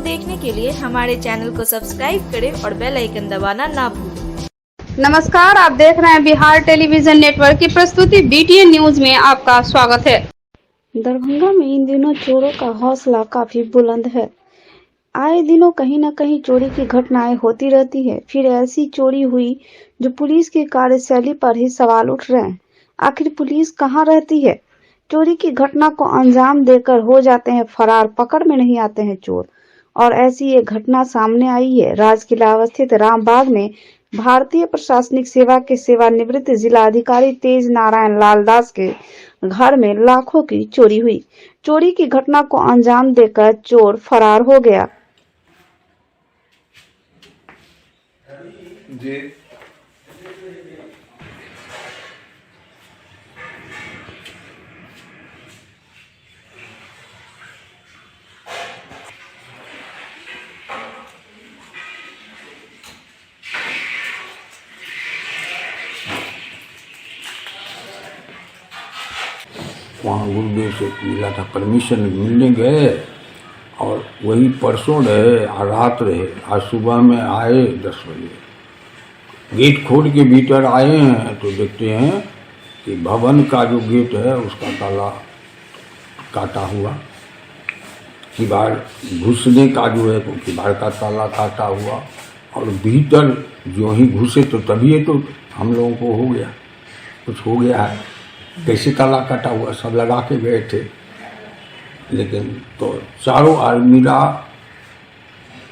देखने के लिए हमारे चैनल को सब्सक्राइब करें और बेल आइकन दबाना ना भूलें। नमस्कार, आप देख रहे हैं बिहार टेलीविजन नेटवर्क की प्रस्तुति बीटीएन न्यूज में आपका स्वागत है। दरभंगा में इन दिनों चोरों का हौसला काफी बुलंद है। आए दिनों कहीं न कहीं चोरी की घटनाएं होती रहती है। फिर ऐसी चोरी हुई जो पुलिस की कार्यशैली पर ही सवाल उठ रहे हैं। आखिर पुलिस कहां रहती है? चोरी की घटना को अंजाम देकर हो जाते हैं फरार, पकड़ में नहीं आते हैं चोर। और ऐसी एक घटना सामने आई है। राजकिला अवस्थित रामबाग में भारतीय प्रशासनिक सेवा के सेवानिवृत्त जिला अधिकारी तेज नारायण लाल दास के घर में लाखों की चोरी हुई। चोरी की घटना को अंजाम देकर चोर फरार हो गया। जी वहाँ गुरुदेव से मिला था, परमिशन मिलने गए और वही परसों रहे, रात रहे। आज सुबह में आए 10 बजे, गेट खोल के भीतर आए हैं तो देखते हैं कि भवन का जो गेट है उसका ताला काटा हुआ, किवाड़ घुसने का जो है वो किवाड़ का ताला काटा हुआ। और भीतर जो ही घुसे तो तभी तो हम लोगों को हो गया, कुछ हो गया है, कैसे ताला कटा हुआ, सब लगा के गए थे। लेकिन तो चारों अलमीरा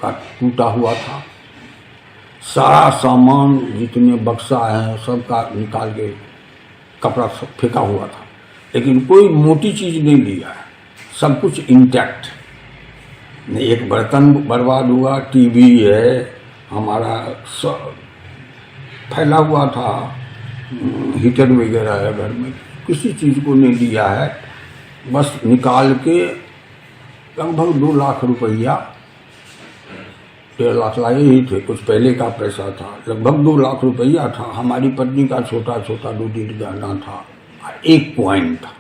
का टूटा हुआ था, सारा सामान जितने बक्सा हैं सबका निकाल के कपड़ा सब फेंका हुआ था, लेकिन कोई मोटी चीज़ नहीं लिया है, सब कुछ इंटैक्ट। नहीं एक बर्तन बर्बाद हुआ, टीवी है हमारा सब फैला हुआ था, हीटर वगैरह है घर में, किसी चीज़ को नहीं लिया है। बस निकाल के लगभग 2 लाख रुपया, 1.5 लाख लाए ही थे, कुछ पहले का पैसा था, लगभग 2 लाख रुपया था। हमारी पत्नी का छोटा छोटा 2-3 गहना था, 1 कॉइन था,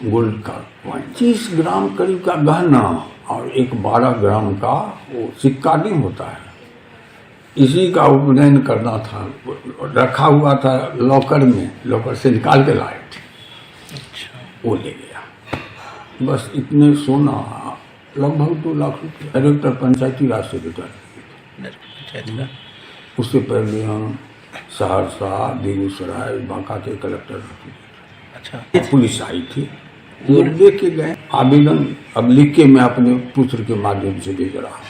गोल्ड का कॉइन, 30 ग्राम करीब का गहना और एक 12 ग्राम का वो सिक्का नहीं होता है, इसी का उपनयन करना था, रखा हुआ था लॉकर में, लॉकर से निकाल के लाए थे, वो ले गया। बस इतने सोना लगभग 2 लाख रुपये। डायरेक्टर पंचायती राज से रिटायर, उससे पहले हम सहरसा, बेगूसराय, बांका के कलेक्टर। अच्छा, पुलिस आई थी, वो लेके गए आवेदन, अब लिख के मैं अपने पुत्र के माध्यम से भेज रहा हूँ।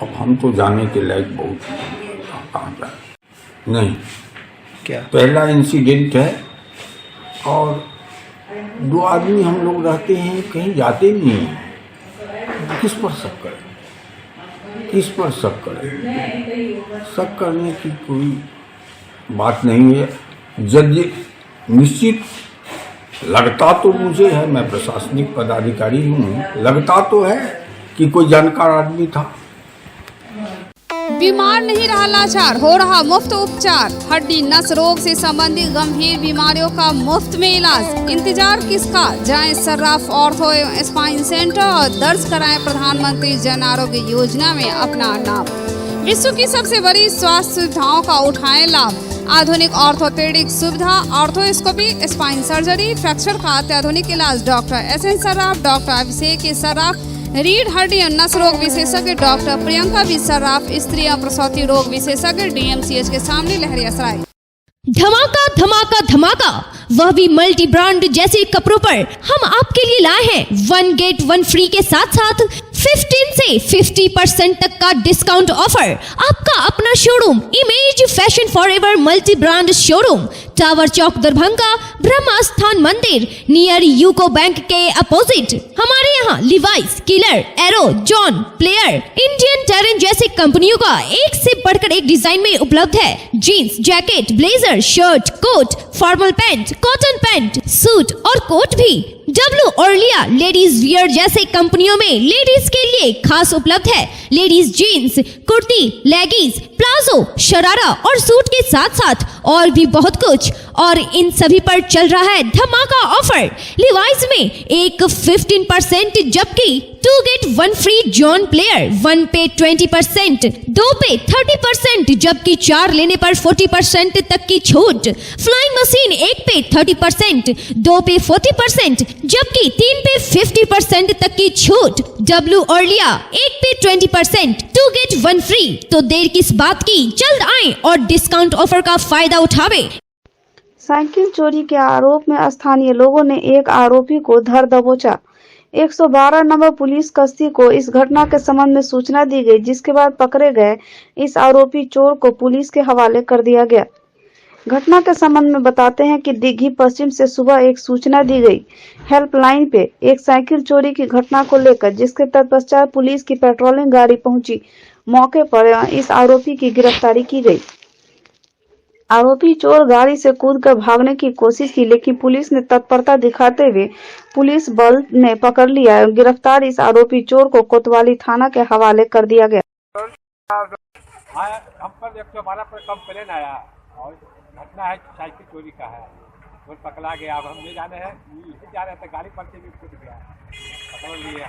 अब हम तो जाने के लायक बहुत कहाँ जाए नहीं। क्या पहला इंसिडेंट है और 2 आदमी हम लोग रहते हैं, कहीं जाते नहीं हैं। किस पर शक करें, किस पर शक करें? शक करने की कोई बात नहीं है। जज निश्चित लगता तो मुझे है, मैं प्रशासनिक पदाधिकारी हूँ, लगता तो है कि कोई जानकार आदमी था। बीमार नहीं रहा लाचार, हो रहा मुफ्त उपचार। हड्डी नस रोग से संबंधित गंभीर बीमारियों का मुफ्त में इलाज। इंतजार किसका, जाएं सर्राफ ऑर्थो एवं स्पाइन सेंटर और दर्ज कराएं प्रधानमंत्री जन आरोग्य योजना में अपना नाम। विश्व की सबसे बड़ी स्वास्थ्य सुविधाओं का उठाएं लाभ। आधुनिक ऑर्थोपेडिक सुविधा, ऑर्थोस्कोपी, स्पाइन सर्जरी, फ्रैक्चर का अत्याधुनिक इलाज। डॉक्टर SN सर्राफ, डॉक्टर अभिषेक सर्राफ, रीढ़ हड्डी और नस रोग विशेषज्ञ डॉक्टर प्रियंका बी सर्राफ, स्त्री और प्रसूति रोग विशेषज्ञ DMCH के सामने लहरियासराय। धमाका धमाका धमाका, वह भी मल्टी ब्रांड जैसे कपड़ों पर हम आपके लिए लाए हैं 1 गेट 1 फ्री के साथ साथ 15 से 50% तक का डिस्काउंट ऑफर। आपका अपना showroom Image Fashion Forever multi brand showroom, tower Chowk, Darbhanga, Brahma Sthan Mandir near UCO bank के अपोजिट। हमारे यहाँ Levi's, Killer, Arrow, John, Player, Indian Terrain जैसे कंपनियों का एक से बढ़कर एक डिजाइन में उपलब्ध है। Jeans, jacket, blazer, shirt, coat, formal pant, cotton pant, suit और कोट भी। डब्लू और लिया लेडीज वियर जैसे कंपनियों में लेडीज के लिए खास उपलब्ध है। Ladies jeans, kurti, leggings, palazzo, sharara और सूट के साथ साथ और भी बहुत कुछ। और इन सभी पर चल रहा है धमाका ऑफर। लिवाइस में एक 15% जबकि 2 गेट 1 फ्री जॉन प्लेयर, 1 पे 20%, 2 पे 30% जबकि 4 लेने पर 40% तक की छूट। फ्लाइंग मशीन 1 पे 30%, 2 पे 40% जबकि 3 पे 50% तक की छूट। डब्ल्यू अर्लिया 1 पे 20%, 2 गेट 1 फ्री। तो देर किस बात की, जल्द आए और डिस्काउंट ऑफर का फायदा उठावे। साइकिल चोरी के आरोप में स्थानीय लोगों ने एक आरोपी को धर दबोचा। 112 नंबर पुलिस कस्ती को इस घटना के संबंध में सूचना दी गई, जिसके बाद पकड़े गए इस आरोपी चोर को पुलिस के हवाले कर दिया गया। घटना के संबंध में बताते हैं कि दिघी पश्चिम से सुबह एक सूचना दी गई हेल्पलाइन पे एक साइकिल चोरी की घटना को लेकर, जिसके तत्पश्चात पुलिस की पेट्रोलिंग गाड़ी पहुंची। मौके पर इस आरोपी की गिरफ्तारी की गई। आरोपी चोर गाड़ी से कूदकर भागने की कोशिश की, लेकिन पुलिस ने तत्परता दिखाते हुए पुलिस बल ने पकड़ लिया। गिरफ्तार इस आरोपी चोर को कोतवाली थाना के हवाले कर दिया गया। हम पर 112 पर कंप्लेन आया और घटना है साइकिल चोरी का है, वो पकड़ा गया। अब हम ले जाने हैं, जा रहे थे, गाड़ी पर से भी फूट गया, पकड़ लिया।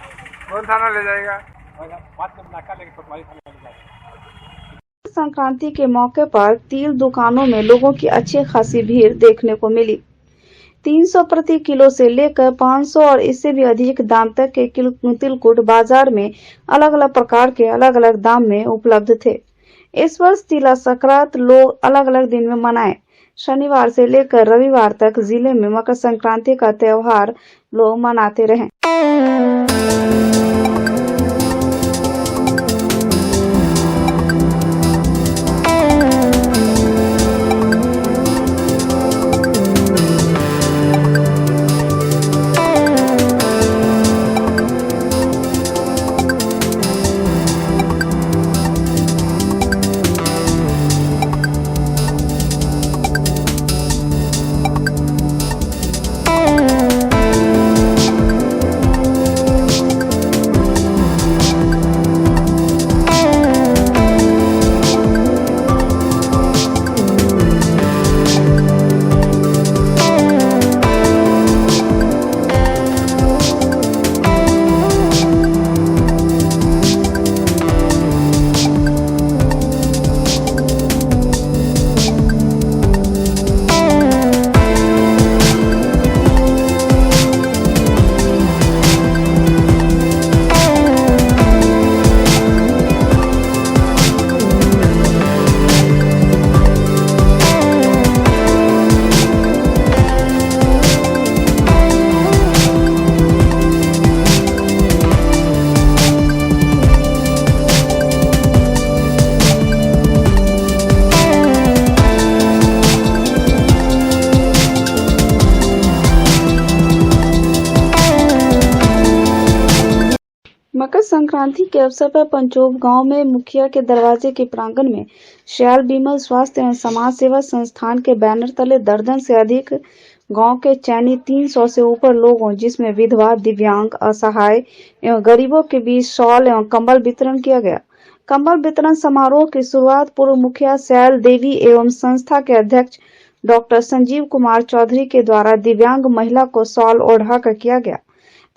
कौन थाना ले जाएगा? बात में नाका लेके कोतवाली थाना ले जाएगा। संक्रांति के मौके पर तिल दुकानों में लोगों की अच्छी खासी भीड़ देखने को मिली। 300 प्रति किलो से लेकर 500 और इससे भी अधिक दाम तक के तिलकुट बाजार में अलग अलग प्रकार के अलग अलग दाम में उपलब्ध थे। इस वर्ष तिला संक्रांत लोग अलग अलग दिन में मनाए। शनिवार से लेकर रविवार तक जिले में मकर संक्रांति का त्योहार लोग मनाते रहे। मकर संक्रांति के अवसर पर पंचोब गांव में मुखिया के दरवाजे के प्रांगण में श्याल बिमल स्वास्थ्य एवं समाज सेवा संस्थान के बैनर तले दर्जन से अधिक गांव के चयनित 300 से ऊपर लोगों, जिसमें विधवा, दिव्यांग, असहाय एवं गरीबों के बीच शॉल एवं कंबल वितरण किया गया। कंबल वितरण समारोह की शुरुआत पूर्व मुखिया शैल देवी एवं संस्था के अध्यक्ष डॉक्टर संजीव कुमार चौधरी के द्वारा दिव्यांग महिला को शॉल ओढ़ाकर किया गया।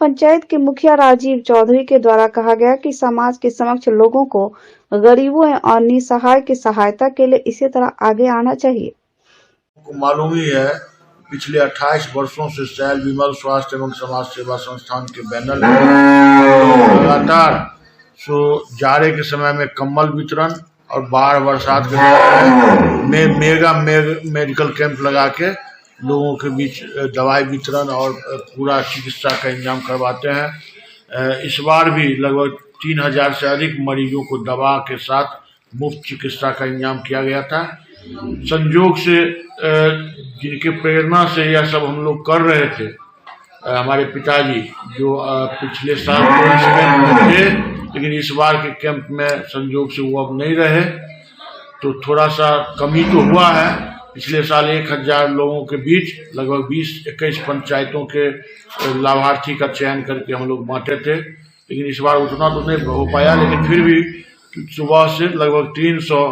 पंचायत के मुखिया राजीव चौधरी के द्वारा कहा गया कि समाज के समक्ष लोगों को गरीबों और निसहाय की सहायता के लिए इसी तरह आगे आना चाहिए। मालूम ही है, पिछले 28 वर्षों से शैल विमल स्वास्थ्य एवं समाज सेवा संस्थान के बैनर लगातार जाड़े के समय में कंबल वितरण और बाढ़ बरसात के समय में मेगा मेडिकल कैंप लगा के लोगों के बीच दवाई वितरण और पूरा चिकित्सा का इंतजाम करवाते हैं। इस बार भी लगभग 3000 से अधिक मरीजों को दवा के साथ मुफ्त चिकित्सा का इंतजाम किया गया था। संयोग से जिनके प्रेरणा से यह सब हम लोग कर रहे थे, हमारे पिताजी जो पिछले साल तो इस कैंप में थे, लेकिन इस बार के कैंप में संयोग से वो अब नहीं रहे, तो थोड़ा सा कमी तो हुआ है। पिछले साल 1000 लोगों के बीच लगभग 20-21 पंचायतों के लाभार्थी का चयन करके हम लोग बांटे थे, लेकिन इस बार उतना तो नहीं हो पाया। लेकिन फिर भी सुबह से लगभग 300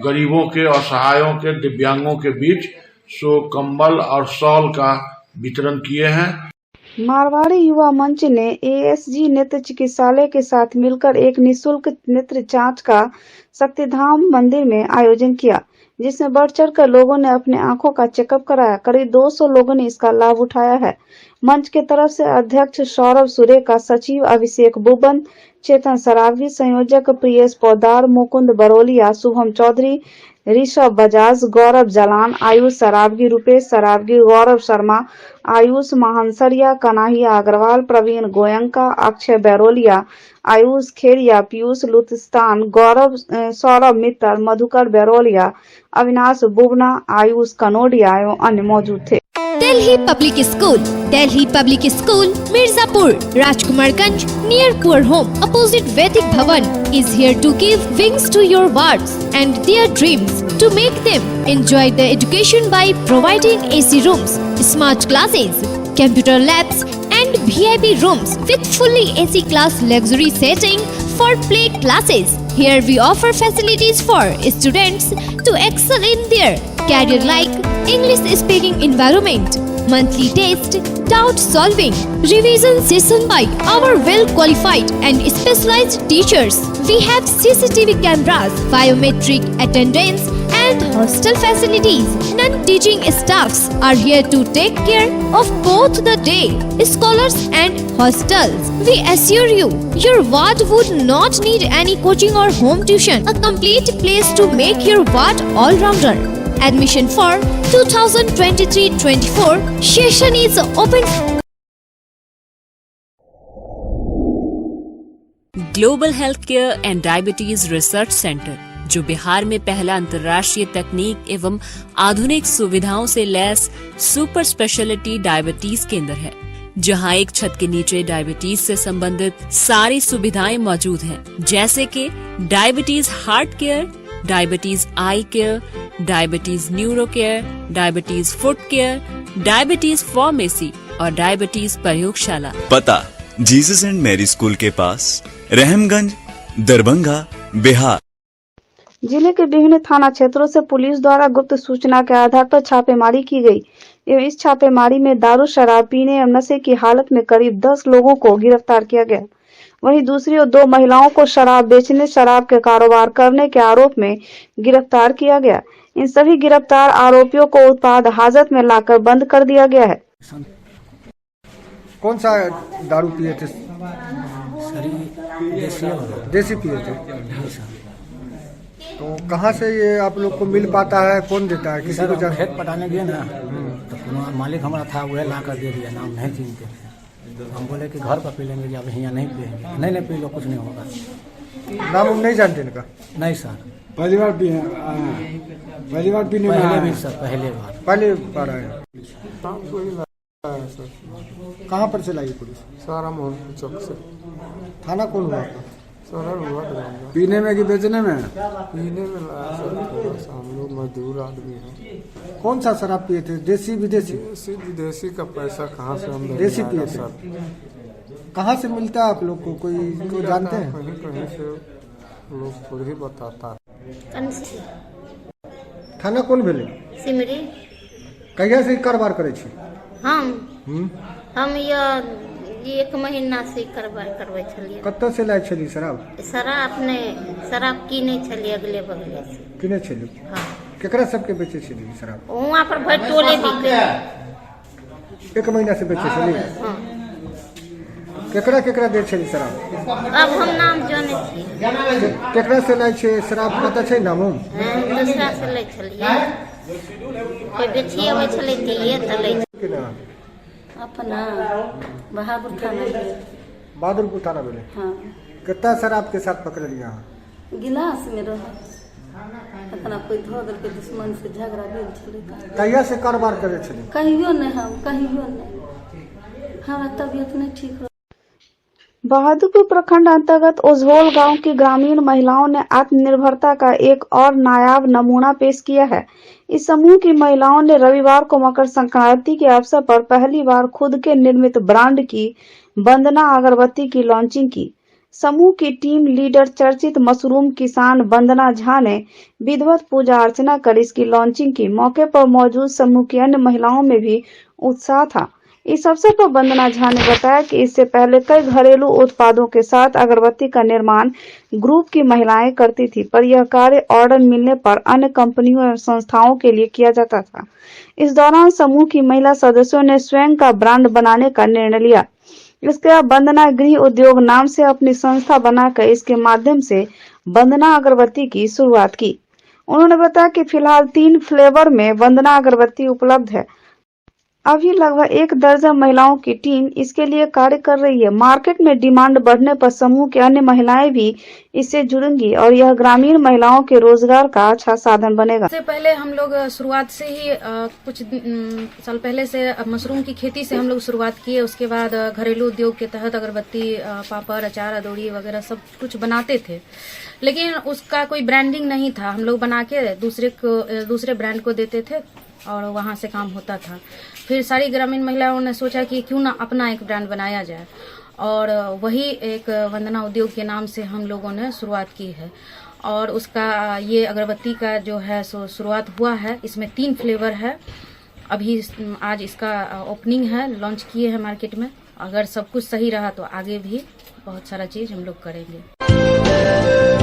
गरीबों के, असहायों के, दिव्यांगों के बीच सो कंबल और शॉल का वितरण किए हैं। मारवाड़ी युवा मंच ने एएसजी नेत्र चिकित्सालय के साथ मिलकर एक निःशुल्क नेत्र जांच का शक्तिधाम मंदिर में आयोजन किया, जिसमें बढ़ चढ़कर लोगों ने अपने आंखों का चेकअप कराया। करीब 200 लोगों ने इसका लाभ उठाया है। मंच के तरफ से अध्यक्ष सौरभ सुरेखा, सचिव अभिषेक बुबन, चेतन सरावगी, संयोजक प्रियेश पौदार, मुकुंद बरोलिया, शुभम चौधरी, ऋषभ बजाज, गौरव जलान, आयुष सरावगी, रुपेश सरावगी, गौरव शर्मा, आयुष महानसरिया, कन्हैया अग्रवाल, प्रवीण गोयंका, अक्षय बैरोलिया, आयुष खेरिया, पीयूष लुतिस्तान, गौरव सौरभ मित्तर, मधुकर बैरोलिया, अविनाश बुबना, आयुष कनोडिया एवं अन्य मौजूद थे। Delhi public school Mirzapur, Rajkumarganj, near Poor Home, opposite Vedic Bhavan, is here to give wings to your words and their dreams, to make them enjoy the education by providing AC rooms, smart classes, computer labs and VIP rooms with fully AC class luxury setting for play classes. Here we offer facilities for students to excel in their career like English speaking environment, monthly test, doubt solving, revision session by our well qualified and specialized teachers. We have CCTV cameras, biometric attendance and hostel facilities. Non-teaching staffs are here to take care of both the day scholars and hostels. We assure you, your ward would not need any coaching or home tuition. A complete place to make your ward all-rounder. Admission for 2023-24 session is open. Global health care and diabetes research centre, जो बिहार में पहला अंतर्राष्ट्रीय तकनीक एवं आधुनिक सुविधाओं से lace super speciality diabetes केंद्र है, जहां एक छत के नीचे डायबिटीज से संबंधित सारी सुविधाएं मौजूद हैं, जैसे कि diabetes heart care, diabetes eye care, diabetes neuro care, diabetes foot care, diabetes pharmacy और डायबिटीज प्रयोगशाला। पता जीसस एंड मैरी स्कूल के पास, रहमगंज, दरभंगा, बिहार। जिले के विभिन्न थाना क्षेत्रों से पुलिस द्वारा गुप्त सूचना के आधार पर छापेमारी की गई एवं इस छापेमारी में दारू, शराब पीने एवं नशे की हालत में करीब 10 लोगों को गिरफ्तार किया गया। वहीं दूसरी ओर 2 महिलाओं को शराब बेचने, शराब के कारोबार करने के आरोप में गिरफ्तार किया गया। इन सभी गिरफ्तार आरोपियों को उत्पाद हाजत में लाकर बंद कर दिया गया है। कौन सा दारू पिए थे? देसी पिए थे। तो कहाँ से ये आप लोग को मिल पाता है, कौन देता है? किसी को खेत पटाने गए ना, तो मालिक हमारा था, वह ला कर दे दिया, नाम नहीं चिनते थे। हम बोले कि घर पर पी लेंगे, अब यहाँ नहीं पिएंगे। नहीं पी लो, कुछ नहीं होगा। नाम नहीं जानते इनका? नहीं सर, पहली बार पिए? पहली बार पीने में? सर पहली बार आए। कहाँ पर से लाई पुलिस? सारा मोहन चौक से। थाना कौन हुआ? सारा हुआ। पीने में कि बेचने में? पीने में लाया सर, हम लोग मजदूर आदमी हैं। कौन सा शराब पिए थे? देसी विदेशी? विदेशी का पैसा कहाँ से हम देसी पिए थे? कहाँ से मिलता है आप लोग को? कोई जानते हैं? कहीं से लोग खुद ही बताता। थाना कौन भेले? सिमरी। कहिया से कारोबार करे छी? हम ये 1 महीना से कारोबार करबै छलिए। कत्ता से लाए छली शराब? शराब कीने छलिए अगले बगले से। कीने छली? हां। केकरा सबके बेचे छली शराब? वहां पर भर टोले बिके। 1 महीना से बेचे छली? हां। केकरा दे छली शराब? अब हम नाम जाने छी। केकरा से लाए छे शराब पता छै नाम? दूसरा से ले छलिए। कोई बेचिए होय छले दिए त ले। अपना बहादुरपुर थाना बोले। हाँ। कितना शराब के साथ पकड़ लिया? गिलास में रहा अपना कोई धो दल के दुश्मन से झगड़ा भेल छले। कहिया से कारोबार करे छले? कहियो नहीं हमारा तबीयत नहीं ठीक। बहादुरपुर प्रखंड अंतर्गत ओझोल गांव की ग्रामीण महिलाओं ने आत्मनिर्भरता का एक और नायाब नमूना पेश किया है। इस समूह की महिलाओं ने रविवार को मकर संक्रांति के अवसर पर पहली बार खुद के निर्मित ब्रांड की वंदना अगरबत्ती की लॉन्चिंग की, समूह की टीम लीडर चर्चित मशरूम किसान वंदना झा ने विधिवत पूजा अर्चना कर इसकी लॉन्चिंग की। मौके पर मौजूद समूह की अन्य महिलाओं में भी उत्साह था। इस अवसर पर वंदना झा ने बताया कि इससे पहले कई घरेलू उत्पादों के साथ अगरबत्ती का निर्माण ग्रुप की महिलाएं करती थी, पर यह कार्य ऑर्डर मिलने पर अन्य कंपनियों और संस्थाओं के लिए किया जाता था। इस दौरान समूह की महिला सदस्यों ने स्वयं का ब्रांड बनाने का निर्णय लिया। इसके बाद वंदना गृह उद्योग नाम से अपनी संस्था बनाकर इसके माध्यम से वंदना अगरबत्ती की शुरुआत की। उन्होंने बताया कि फिलहाल 3 फ्लेवर में वंदना अगरबत्ती उपलब्ध है। अभी लगभग 1 दर्जन महिलाओं की टीम इसके लिए कार्य कर रही है। मार्केट में डिमांड बढ़ने पर समूह के अन्य महिलाएं भी इससे जुड़ेंगी और यह ग्रामीण महिलाओं के रोजगार का अच्छा साधन बनेगा। इससे पहले हम लोग शुरुआत से ही कुछ साल पहले से मशरूम की खेती से हम लोग शुरुआत किए। उसके बाद घरेलू उद्योग के तहत अगरबत्ती, पापड़, अचार, अदौड़ी वगैरह सब कुछ बनाते थे, लेकिन उसका कोई ब्रांडिंग नहीं था। हम लोग बना के दूसरे ब्रांड को देते थे और वहां से काम होता था। फिर सारी ग्रामीण महिलाओं ने सोचा कि क्यों ना अपना एक ब्रांड बनाया जाए, और वही एक वंदना उद्योग के नाम से हम लोगों ने शुरुआत की है। और उसका ये अगरबत्ती का जो है सो शुरुआत हुआ है। इसमें 3 फ्लेवर है। अभी आज इसका ओपनिंग है, लॉन्च किए हैं मार्केट में। अगर सब कुछ सही रहा तो आगे भी बहुत सारा चीज हम लोग करेंगे।